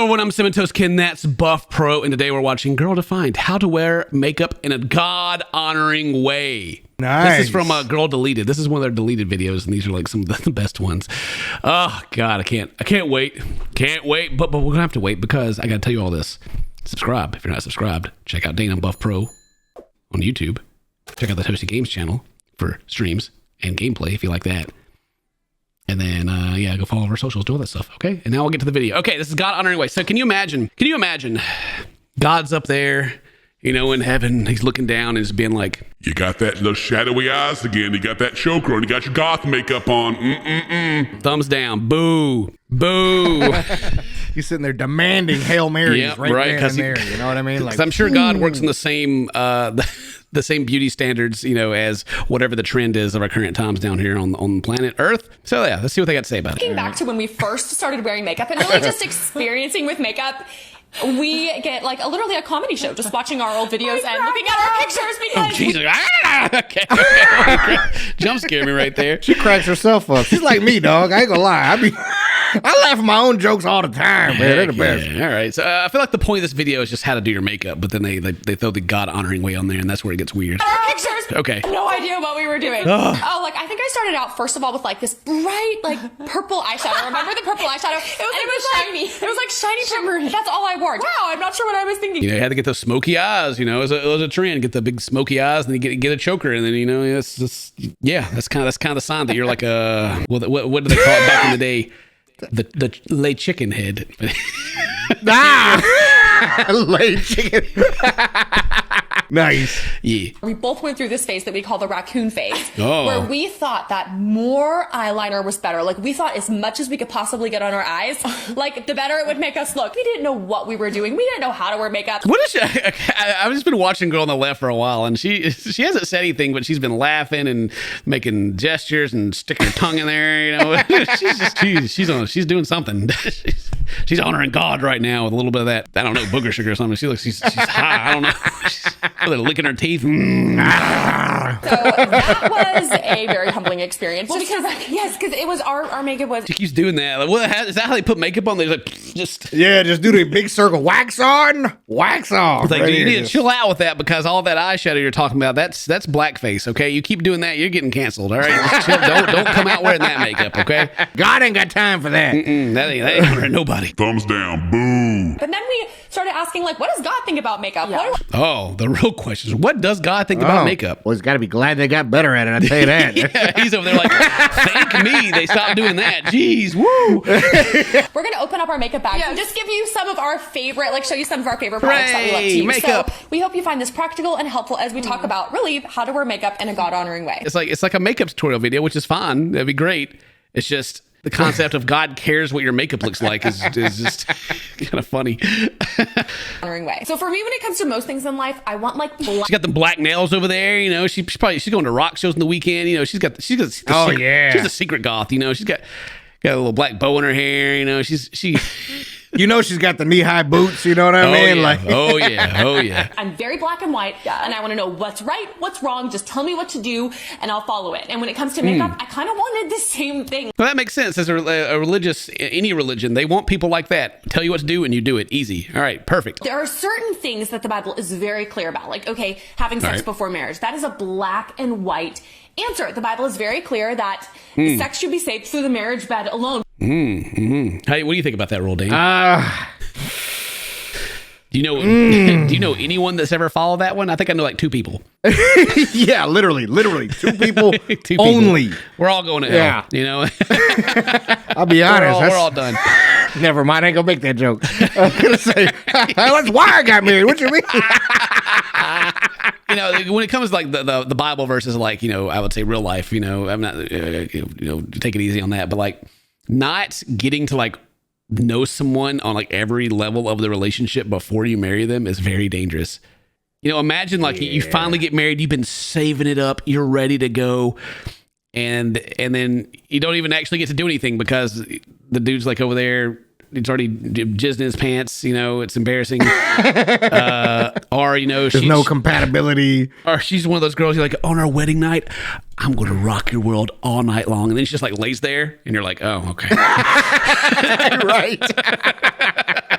Hello everyone, I'm CinnamonToastKen, that's Buff Pro, and today we're watching Girl Defined, how to wear makeup in a God-honoring way. Nice. This is from Girl Deleted. This is one of their deleted videos, and these are like some of the best ones. Oh God, I can't wait. Can't wait, but we're gonna have to wait because I gotta tell you all this. Subscribe if you're not subscribed. Check out Dana Buff Pro on YouTube. Check out the Toasty Games channel for streams and gameplay if you like that. And then, yeah, go follow our socials, do all that stuff, okay? And now we'll get to the video. Okay, this is God honoring way. So can you imagine God's up there, you know, in heaven. He's looking down and he's being like, you got that little shadowy eyes again. You got that choker on. You got your goth makeup on. thumbs down, boo, boo. He's sitting there demanding Hail Marys Yep, right right, then and there. You know what I mean? Like, I'm sure God works in the same the same beauty standards, you know, as whatever the trend is of our current times down here on planet Earth. So yeah, let's see what they got to say about it. Looking back to when we first started wearing makeup and really just experiencing with makeup, we get like literally a comedy show just watching our old videos and looking at our pictures because Jesus, okay. Jump scare me right there. she cracks herself up. She's like me, dog. I ain't gonna lie. I laugh at my own jokes all the time, man. They're the best. Yeah. All right. So I feel like the point of this video is just how to do your makeup, but then they throw the God honoring way on there, and that's where it gets weird. our pictures. Okay. No idea what we were doing. Like I think I started out first of all with like this bright like purple eyeshadow. Remember the purple eyeshadow? It was shiny. It was like shiny shimmery. That's all I wore. Wow, I'm not sure what I was thinking. You know, you had to get those smoky eyes. You know, it was a trend. Get the big smoky eyes, and then you get a choker, and then you know, it's just that's kind of the sign that you're like what do they call it back in the day? The lay chicken head. Lay chicken. Nice. Yeah. We both went through this phase that we call the raccoon phase, Oh. where we thought that more eyeliner was better. Like we thought as much as we could possibly get on our eyes, like the better it would make us look. We didn't know what we were doing. We didn't know how to wear makeup. What is she? I've just been watching Girl on the Left for a while, and she hasn't said anything, but she's been laughing and making gestures and sticking her tongue in there. You know, she's doing something. She's honoring God right now with a little bit of that. I don't know, booger sugar or something. She looks she's high. I don't know. They're licking her teeth. So that was a very humbling experience. Well, because it was our makeup was. She keeps doing that. Like, is that how they put makeup on? They're like, just do the big circle. Wax on, wax off. like, Right you here, need to just- chill out with that because all that eyeshadow you're talking about, that's blackface. Okay, you keep doing that, you're getting canceled. All right, just chill. Don't come out wearing that makeup. Okay, God ain't got time for that. that ain't honoring nobody. Thumbs down. Boo. But then we started asking, like, what does God think about makeup? What Oh, the real question is, what does God think about makeup? Well, he's got to be glad they got better at it. I tell you that. Yeah, he's over there like, thank me, they stopped doing that. Jeez, woo. We're going to open up our makeup bag and just give you some of our favorite, like show you some of our favorite products that we like to use. Makeup. So we hope you find this practical and helpful as we talk about really how to wear makeup in a God-honoring way. It's like a makeup tutorial video, which is fine. That'd be great. It's just the concept of God cares what your makeup looks like is just kind of funny. Honoring way. So for me, when it comes to most things in life, I want like black. She got the black nails over there, you know. She's going to rock shows in the weekend, you know. She's got the secret, yeah. she's a secret goth, you know. She's got a little black bow in her hair, you know. She You know she's got the knee-high boots, you know what I mean? yeah. Like, oh yeah. I'm very black and white, and I want to know what's right, what's wrong. Just tell me what to do, and I'll follow it. And when it comes to makeup, I kind of wanted the same thing. Well, that makes sense. As a religious, any religion, they want people like that. Tell you what to do, and you do it. Easy. All right, perfect. There are certain things that the Bible is very clear about, like, okay, having sex before marriage. That is a black and white answer. The Bible is very clear that sex should be saved through the marriage bed alone. Hey, what do you think about that rule, Dane? Do you know anyone that's ever followed that one? I think I know like 2 people. yeah, literally 2 people 2 people. only. We're all going to hell. Yeah. You know, I'll be honest. we're all done. Never mind, I ain't gonna make that joke. I was gonna say, that's why I got married. What you mean? You know, when it comes to like the Bible versus like, you know, I would say real life, you know, I'm not, take it easy on that, but like not getting to like know someone on like every level of the relationship before you marry them is very dangerous. You know, imagine like you finally get married, you've been saving it up, you're ready to go, and then you don't even actually get to do anything because the dude's like over there, it's already jizzed in his pants, you know, it's embarrassing. Or, you know, there's no compatibility. Or she's one of those girls you're like, on our wedding night, I'm going to rock your world all night long. And then she just like lays there and you're like, oh, okay. Right.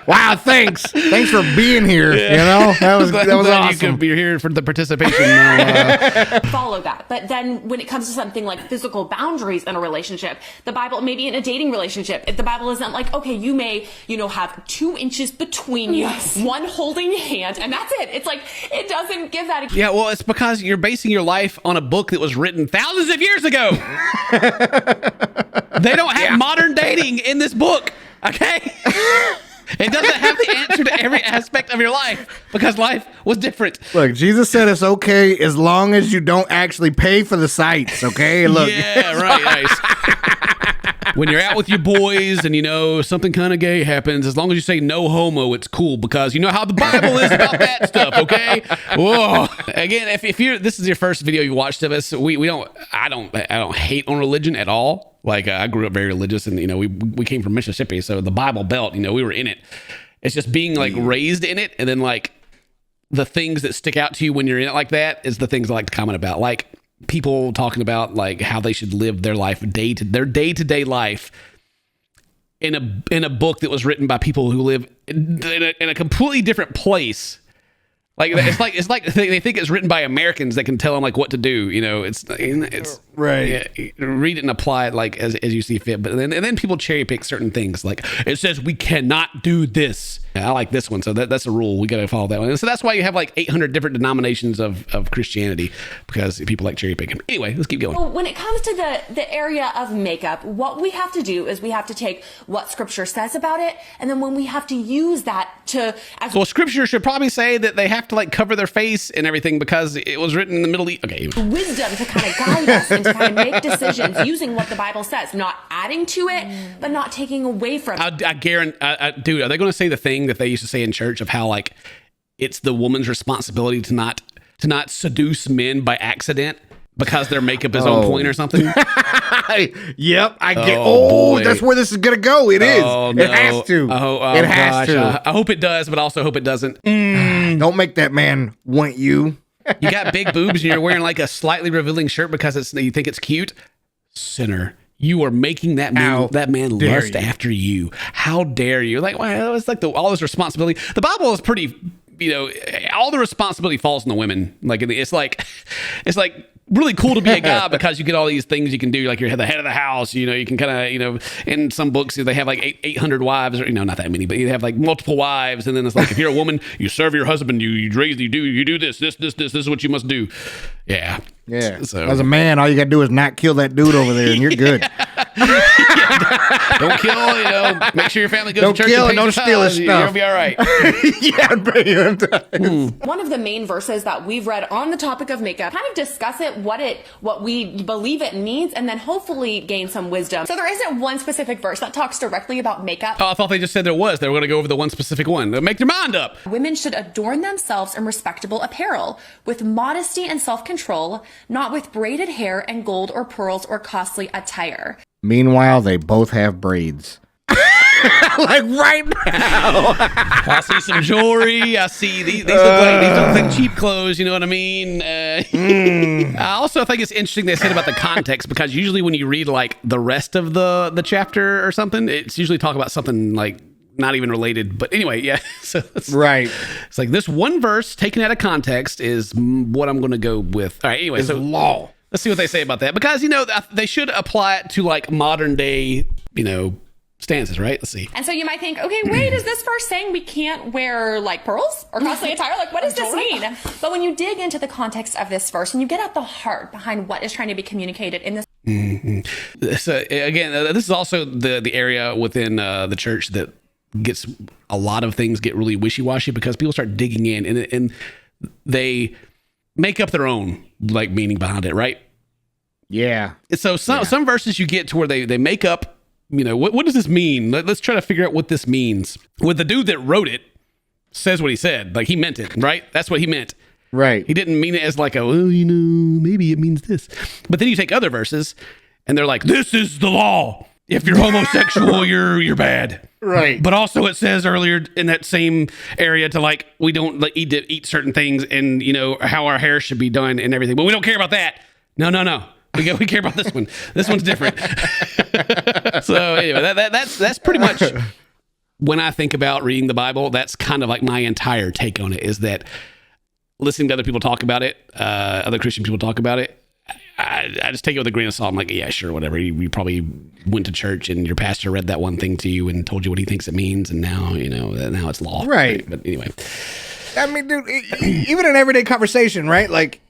Wow, thanks for being here. You know, that was awesome. You could be here for the participation. Follow that. But then when it comes to something like physical boundaries in a relationship, the Bible, maybe in a dating relationship, if the Bible isn't like, okay, you may, have 2 inches between you, one holding hand, and that's it. It's like, it doesn't give that. Yeah, well, it's because you're basing your life on a book that was written thousands of years ago. They don't have modern dating in this book, okay? It doesn't have the answer to every aspect of your life because life was different. Look, Jesus said it's okay as long as you don't actually pay for the sites, okay? Look. Yeah, right. Nice. When you're out with your boys and, something kind of gay happens, as long as you say no homo, it's cool because you know how the Bible is about that stuff, okay? Whoa. Again, if this is your first video you watched of us, I don't hate on religion at all. Like I grew up very religious and, we came from Mississippi. So the Bible Belt, we were in it. It's just being like raised in it. And then like the things that stick out to you when you're in it like that is the things I like to comment about. Like people talking about like how they should live their life, their day-to-day life in a book that was written by people who live in a completely different place. Like it's like they think it's written by Americans that can tell them like what to do. It's right. Yeah, read it and apply it like as you see fit. But then people cherry pick certain things. Like it says we cannot do this. I like this one, so that's a rule. We got to follow that one. And so that's why you have like 800 different denominations of Christianity because people like cherry picking. Anyway, let's keep going. So when it comes to the area of makeup, what we have to do is we have to take what Scripture says about it, and then when we have to use that to. Well, Scripture should probably say that they have to like cover their face and everything because it was written in the Middle East. Okay. Wisdom to kind of guide us and to kind of make decisions using what the Bible says, not adding to it, but not taking away from it. I guarantee, dude, are they going to say the thing that they used to say in church of how like it's the woman's responsibility to not seduce men by accident because their makeup is on point or something? Yep, I get. Oh, that's where this is gonna go. It is. Oh, no. It has to. It has to. I hope it does, but also hope it doesn't. Don't make that man want you. You got big boobs and you're wearing like a slightly revealing shirt because you think it's cute. Sinner. You are making that man lust after you. How dare you? Like, well, it's like all this responsibility. The Bible is pretty, all the responsibility falls on the women. Like, it's like really cool to be a guy because you get all these things you can do. Like you're the head of the house, you can kind of, in some books, they have like 800 wives or, not that many, but you have like multiple wives. And then it's like, if you're a woman, you serve your husband, you do this is what you must do. Yeah. Yeah. So as a man, all you got to do is not kill that dude over there and you're good. Don't kill, make sure your family goes don't to church kill and don't steal his stuff. You'll be all right. One of the main verses that we've read on the topic of makeup, kind of discuss it, what we believe it means, and then hopefully gain some wisdom. So there isn't one specific verse that talks directly about makeup. Oh, I thought they just said there was. They were going to go over the one specific one. Make your mind up. Women should adorn themselves in respectable apparel, with modesty and self-control, not with braided hair and gold or pearls or costly attire. Meanwhile, they both have braids. Like right now. I see some jewelry. I see these look like cheap clothes. You know what I mean? I also think it's interesting they said about the context because usually when you read like the rest of the chapter or something, it's usually talk about something like not even related. But anyway, yeah. So right. It's like this one verse taken out of context is what I'm going to go with. All right. Anyway, so law. Let's see what they say about that because they should apply it to like modern day stances, right? Let's see. And so you might think, okay, wait, is this verse saying we can't wear like pearls or costly attire? Like, what does this mean? But when you dig into the context of this verse and you get at the heart behind what is trying to be communicated in this. Mm-hmm. So again, this is also the area within the church that gets a lot of things get really wishy-washy because people start digging in and they make up their own like meaning behind it, right? Yeah. So some verses you get to where they make up, what does this mean? Let's try to figure out what this means. Well, the dude that wrote it says what he said. Like he meant it, right? That's what he meant. Right. He didn't mean it as like maybe it means this. But then you take other verses and they're like, this is the law. If you're homosexual, you're bad. Right. But also it says earlier in that same area to like, we don't like eat certain things and how our hair should be done and everything. But we don't care about that. No. We care about this one. This one's different. So anyway, that's pretty much when I think about reading the Bible. That's kind of like my entire take on it. Is that listening to other people talk about it, other Christian people talk about it. I just take it with a grain of salt. I'm like, yeah, sure, whatever. You probably went to church and your pastor read that one thing to you and told you what he thinks it means, and now now it's law, right? But anyway, I mean, dude, even in everyday conversation, right? Like,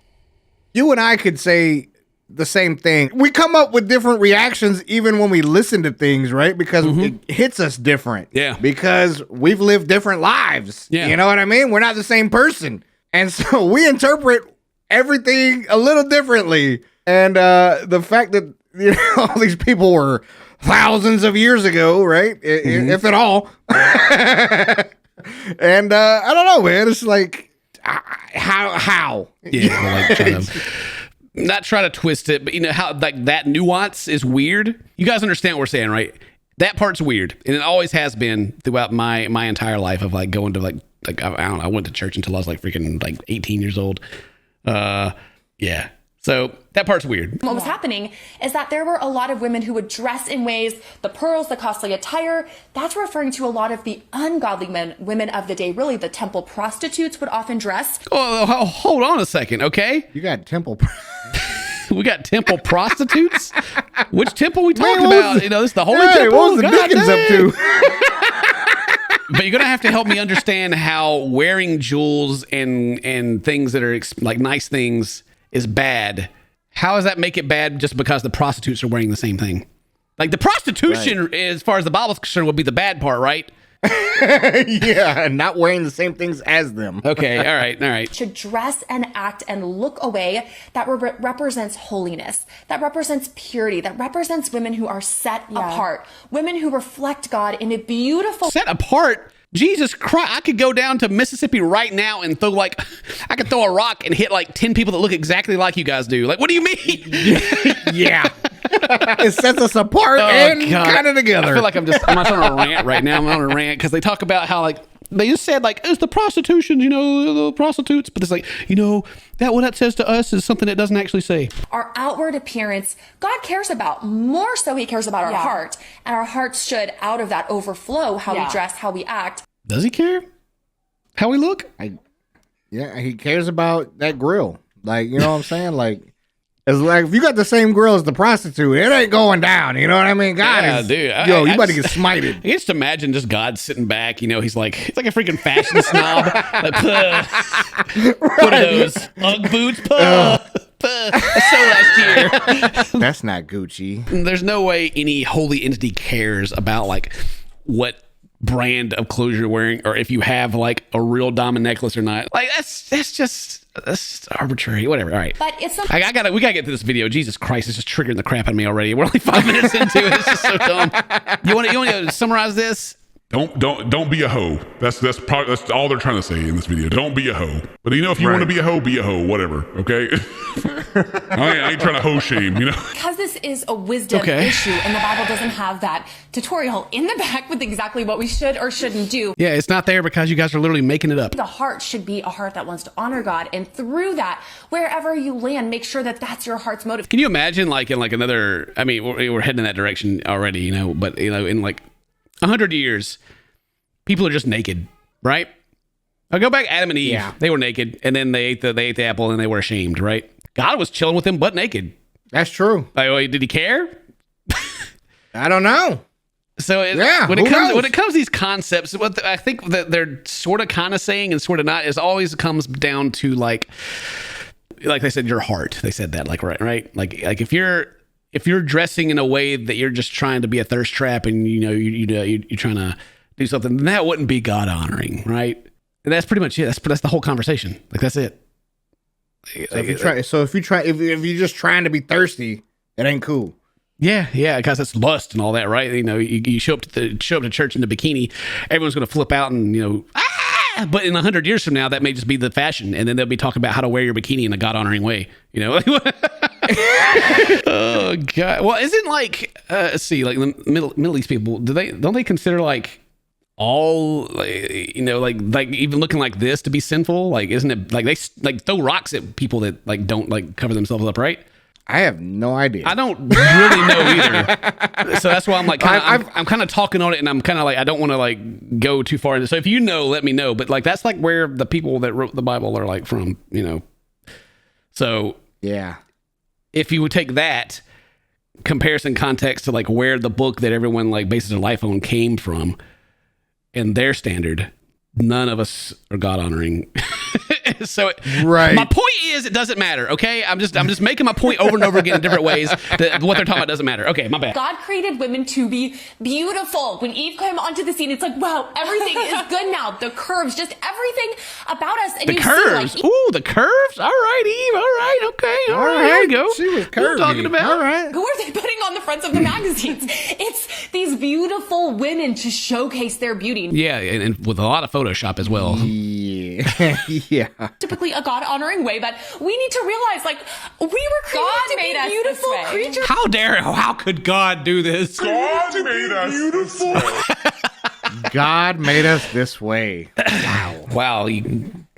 you and I could say the same thing. We come up with different reactions even when we listen to things, right? Because it hits us different. Yeah. Because we've lived different lives. Yeah. You know what I mean? We're not the same person. And so we interpret everything a little differently. And the fact that all these people were thousands of years ago, right? If at all. And I don't know, man. It's like, how? Yeah, like not try to twist it, but how like that nuance is weird. You guys understand what we're saying, right? That part's weird, and it always has been throughout my entire life of like going to like I don't know. I went to church until I was like freaking like 18 years old. Yeah. So that part's weird. What was happening is that there were a lot of women who would dress in ways, the pearls, the costly attire, that's referring to a lot of the ungodly women of the day. Really, the temple prostitutes would often dress. Oh, hold on a second, okay? You got temple. We got temple prostitutes? Which temple we talking about? This is the holy temple? What was the deacons up to? But you're going to have to help me understand how wearing jewels and things that are like nice things is bad. How does that make it bad just because the prostitutes are wearing the same thing? Like the prostitution, right, as far as the Bible's concerned, would be the bad part, right? Yeah, not wearing the same things as them. Okay, all right. To dress and act and look a way that represents holiness, that represents purity, that represents women who are set apart, women who reflect God in a beautiful... Set apart? Jesus Christ, I could go down to Mississippi right now and I could throw a rock and hit like 10 people that look exactly like you guys do. Like, what do you mean? Yeah. It sets us apart and kind of together. I feel like I'm not on a rant right now. I'm on a rant because they talk about how like, they just said like, it's the prostitution, the prostitutes. But it's like, that what that says to us is something it doesn't actually say. Our outward appearance, God cares about. More so he cares about our heart. And our hearts should, out of that, overflow how we dress, how we act. Does he care? How we look? He cares about that grill. Like, you know what I'm saying? Like, it's like if you got the same grill as the prostitute, it ain't going down. You know what I mean? God is, dude. You about to get smited. I can just imagine just God sitting back. He's like a freaking fashion snob. Like, what are those Ugg boots? That's so last year. That's not Gucci. There's no way any holy entity cares about like what brand of clothes you're wearing, or if you have like a real diamond necklace or not. Like that's just arbitrary. Whatever. All right. But it's we gotta get to this video. Jesus Christ, it's just triggering the crap out of me already. We're only 5 minutes into it. It's just so dumb. You want to summarize this? Don't be a hoe. That's all they're trying to say in this video. Don't be a hoe. But if you want to be a hoe, whatever. Okay. I ain't trying to hoe shame. Because this is a wisdom issue, and the Bible doesn't have that tutorial in the back with exactly what we should or shouldn't do. Yeah, it's not there because you guys are literally making it up. The heart should be a heart that wants to honor God, and through that, wherever you land, make sure that that's your heart's motive. Can you imagine like in like another? I mean, we're heading in that direction already, but in like 100 years, people are just naked, right? I'll go back Adam and Eve. Yeah. They were naked, and then they ate the apple, and they were ashamed, right? God was chilling with them butt naked. That's true. Like, did he care? I don't know. So when it comes to these concepts, what I think that they're sort of kind of saying and sort of not is always comes down to like they said, your heart. They said that like right? Like if you're dressing in a way that you're just trying to be a thirst trap and you're trying to do something, then that wouldn't be God honoring, right? And that's pretty much it. That's the whole conversation. Like that's it. So if you're just trying to be thirsty, it ain't cool. Yeah, because it's lust and all that, right? You show up to church in the bikini, everyone's going to flip out and But in 100 years from now, that may just be the fashion, and then they'll be talking about how to wear your bikini in a God honoring way. Oh God! Well, isn't like let's see, like the Middle East people, don't they consider like all like even looking like this to be sinful? Like, isn't it like they like throw rocks at people that like don't like cover themselves up, right? I have no idea. I don't really know either. So that's why I'm like, I'm kind of talking on it, and I'm kind of like, I don't want to like go too far into. So if you know, let me know. But like, that's like where the people that wrote the Bible are like from, you know. So yeah, if you would take that comparison context to like where the book that everyone like bases their life on came from, and their standard, none of us are God honoring. So right. My point is, it doesn't matter. Okay, I'm just making my point over and over again in different ways. That what they're talking about doesn't matter. Okay, my bad. God created women to be beautiful. When Eve came onto the scene, it's like, wow, everything is good now. The curves, just everything about us. And The curves. Ooh, the curves. All right, Eve. All right. Okay. All right. Here we go. She was What are curvy. you talking about? All right. who are they putting on the fronts of the magazines? It's these beautiful women to showcase their beauty. Yeah, and with a lot of Photoshop as well. Yeah. Yeah. Typically a God-honoring way, but we need to realize, like, we were created to be beautiful creatures. How could God do this? God made us beautiful. God made us this way. Wow. Wow,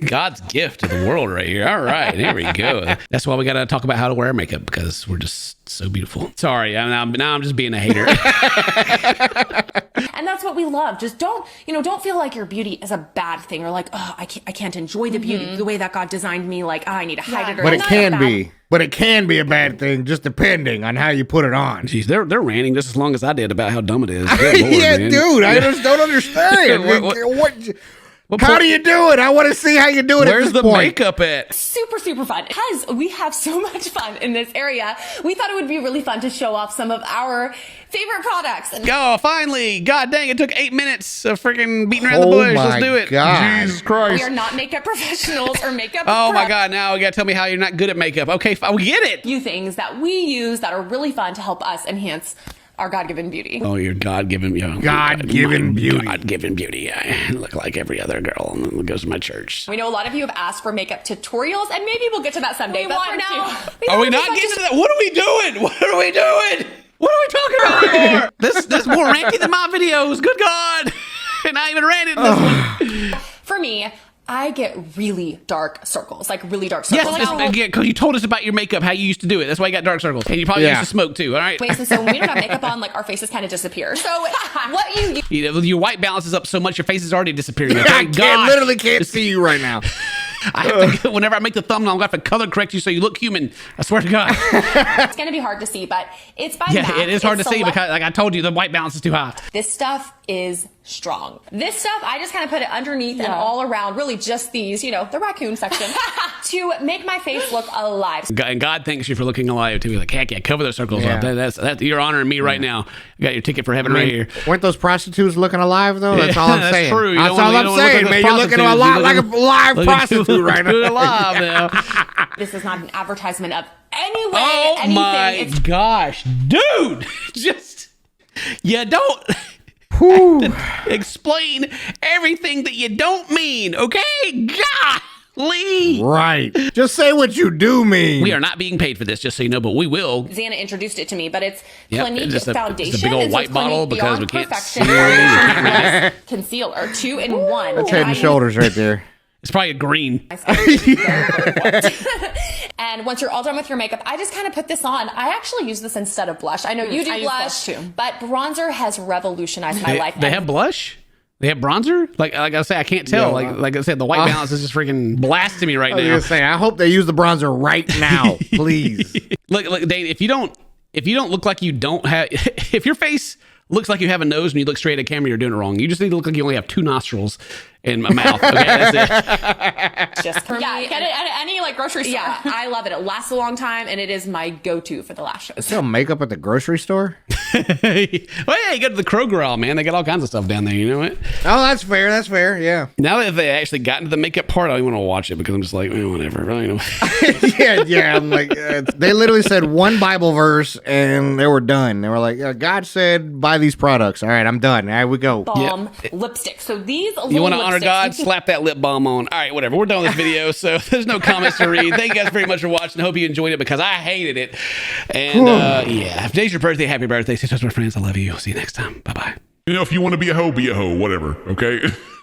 God's gift to the world right here. All right, here we go. That's why we got to talk about how to wear makeup, because we're just so beautiful. Sorry, now I'm just being a hater. And that's what we love. Just don't feel like your beauty is a bad thing, or like, oh, I can't enjoy the beauty the way that God designed me. Like, oh, I need to hide it. Or But it it's not can bad- be. But it can be a bad thing, just depending on how you put it on. Jeez, they're ranting just as long as I did about how dumb it is. Good Lord, Yeah, man. dude, I just don't understand. How do you do it? I want to see how you do it. Where's at the this point. makeup at? Super fun, because we have so much fun in this area. We thought it would be really fun to show off some of our favorite products. And Oh, finally. God dang, it took 8 minutes of freaking beating around the bush. Let's do it. God. Jesus Christ. we are not makeup professionals or makeup Oh my prep. God, now you got to tell me how you're not good at makeup. Okay, fine, we get it. Few things that we use that are really fun to help us enhance our God-given beauty. Oh, you're God-given. God-given beauty. God-given beauty. I look like every other girl who goes to my church. We know a lot of you have asked for makeup tutorials, and maybe we'll get to that someday. But for now, Are we not getting to that? What are we doing? What are we doing? What are we talking about anymore? This more ranty than my videos. Good God. And I even ran it in this one. For me, I get really dark circles, like really dark circles. Yes, because you told us about your makeup, how you used to do it. That's why you got dark circles. And you probably used to smoke too, all right? So when we don't have makeup on, like our faces kind of disappear. So what you Your white balance is up so much, your face is already disappearing. I Thank literally can't see you right now. I have to, whenever I make the thumbnail, I'm going to have to color correct you so you look human. I swear to God. it's going to be hard to see, but it's by Yeah, math. it is hard to It's see because, like I told you, the white balance is too high. This stuff is strong. This stuff, I just kind of put it underneath and all around, really just these, the raccoon section, to make my face look alive. And God thanks you for looking alive too. Like, heck yeah, cover those circles up. That's you're honoring me right now. You got your ticket for heaven right here. Weren't those prostitutes looking alive though? That's all I'm That's saying. true. You That's don't all wanna- I'm you don't wanna saying, look man. like You're looking a prostitutes. lot You're like a looking- live looking prostitute right now. alive now. This is not an advertisement of any way, Oh anything. my It's gosh, dude! Just you don't explain everything that you don't mean, okay? Golly! Right. Just say what you do mean. We are not being paid for this, just so you know, but we will. Xana introduced it to me, but it's Yep, Clinique it's just a Foundation. big old and so white it's bottle Clinique because we Beyond can't see Perfection it. Concealer, 2-in-1. That's head and shoulders right there. It's probably a green. And once you're all done with your makeup, I just kind of put this on. I actually use this instead of blush. I know you do I use blush, blush too. but bronzer has revolutionized my life. They have blush? They have bronzer? Like I say, I can't tell. Yeah. Like I said, the white balance is just freaking blasting me right I was now. gonna say, I hope they use the bronzer right now, please. Look, Dave, if you don't look like you don't have, if your face looks like you have a nose and you look straight at camera, you're doing it wrong. You just need to look like you only have 2 nostrils and a mouth. Okay, that's it. Just for Yeah, me. get it at any grocery store. Yeah, I love it. It lasts a long time, and it is my go-to for the lashes. Sell makeup at the grocery store? Well, yeah, you go to the Kroger aisle, man. They got all kinds of stuff down there. You know what? Oh, that's fair. That's fair. Yeah. Now that they actually got into the makeup part, I don't even want to watch it because I'm just like, whatever. You know. yeah. I'm like, they literally said one Bible verse and they were done. They were like, God said, buy these products. All right, I'm done. All right, we go. Balm lipstick. So these You want to honor lipsticks, God? you can- Slap that lip balm on. All right, whatever. We're done with this video, so there's no comments to read. Thank you guys very much for watching. Hope you enjoyed it because I hated it. And yeah, if today's your birthday, happy birthday. Say to my friends, I love you. See you next time. Bye bye. If you want to be a hoe, whatever. Okay.